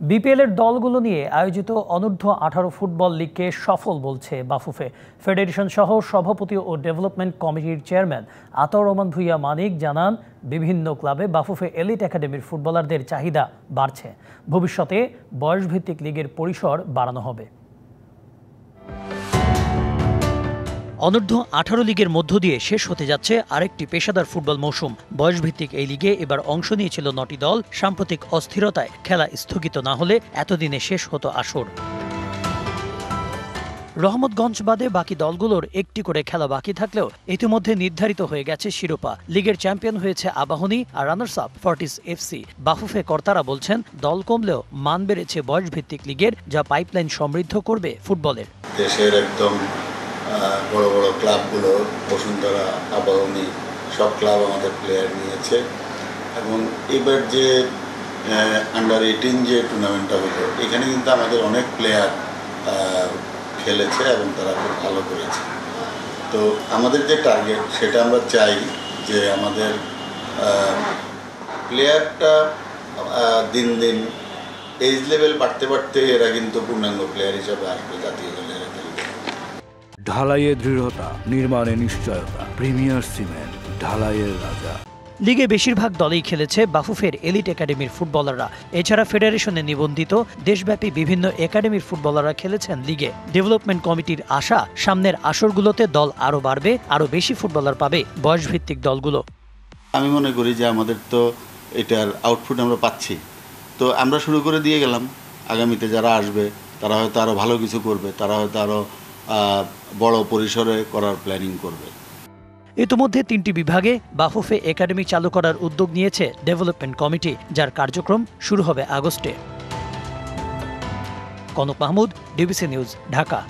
BPL এর দলগুলো নিয়ে আয়োজিত অনূর্ধ্ব-18 ফুটবল লিগকে সফল বলছে বাফুফে। ফেডারেশন সহ সভাপতি ও ডেভেলপমেন্ট কমিটির চেয়ারম্যান আতাউর রহমান ভূঁইয়া মানিক জানান, বিভিন্ন ক্লাবে বাফুফে এলিট একাডেমির ফুটবলারদের চাহিদা বাড়ছে। ভবিষ্যতে বয়সভিত্তিক লিগের পরিসর বাড়ানো হবে। অনূর্ধ্ব-18 লিগের মধ্য দিয়ে শেষ হতে যাচ্ছে আরেকটি পেশাদার ফুটবল মৌসুম। বয়সভিত্তিক এই লিগে এবার অংশ নিয়েছিল 9টি দল। সাম্প্রতিক অস্থিরতায় খেলা স্থগিত না হলে এতদিনে শেষ হতো আসর। রহমতগঞ্জ বাদে বাকি দলগুলোর একটি করে খেলা বাকি থাকলেও ইতিমধ্যে নির্ধারিত হয়ে গেছে শিরোপা। লিগের চ্যাম্পিয়ন হয়েছে আবাহনী আর runners up Fortis FC. Bafufe কর্তারা বলছেন, দল কমলেও মান বেড়েছে বয়সভিত্তিক লিগের, যা পাইপলাইন সমৃদ্ধ করবে ফুটবলের। দেশের একদম বড় বড় ক্লাবগুলো, বসুন্ধরা, আবাহনী, সব ক্লাব আমাদের প্লেয়ার নিয়েছে। এবং এবার যে আন্ডার 18 যে টুর্নামেন্টটা হলো, এখানে কিন্তু আমাদের অনেক প্লেয়ার খেলেছে এবং তারা খুব ভালো করেছে। তো আমাদের যে টার্গেট, সেটা আমরা চাই যে আমাদের প্লেয়ারটা দিন দিন এজ লেভেল বাড়তে বাড়তে এরা কিন্তু পূর্ণাঙ্গ প্লেয়ার হিসাবে আসবে জাতীয় দলে। ঢালাইয়ে দৃঢ়তা, নির্মাণে নিশ্চয়তা। প্রিমিয়ার সিমেন্ট, ঢালাইয়ের রাজা। লিগে বেশিরভাগ দলেই খেলেছে বাফুফের এলিট একাডেমির ফুটবলাররা। এছাড়া ফেডারেশনে নিবন্ধিত দেশব্যাপী বিভিন্ন একাডেমির ফুটবলাররা খেলেছেন লিগে। ডেভেলপমেন্ট কমিটির আশা, সামনের আসরগুলোতে দল আরও বাড়বে, আরও বেশি ফুটবলার পাবে বয়সভিত্তিক দলগুলো। আমি মনে করি যে আমাদের তো এটার আউটপুট আমরা পাচ্ছি, তো আমরা শুরু করে দিয়ে গেলাম। আগামীতে যারা আসবে তারা হয়তো আরও ভালো কিছু করবে, তারা হয়তো আরও বড় পরিসরে করার প্ল্যানিং করবে। ইতিমধ্যে 3টি বিভাগে বাফুফে একাডেমি চালু করার উদ্যোগ নিয়েছে ডেভেলপমেন্ট কমিটি, যার কার্যক্রম শুরু হবে আগস্টে। Kanak Mahmud, DBC news, Dhaka.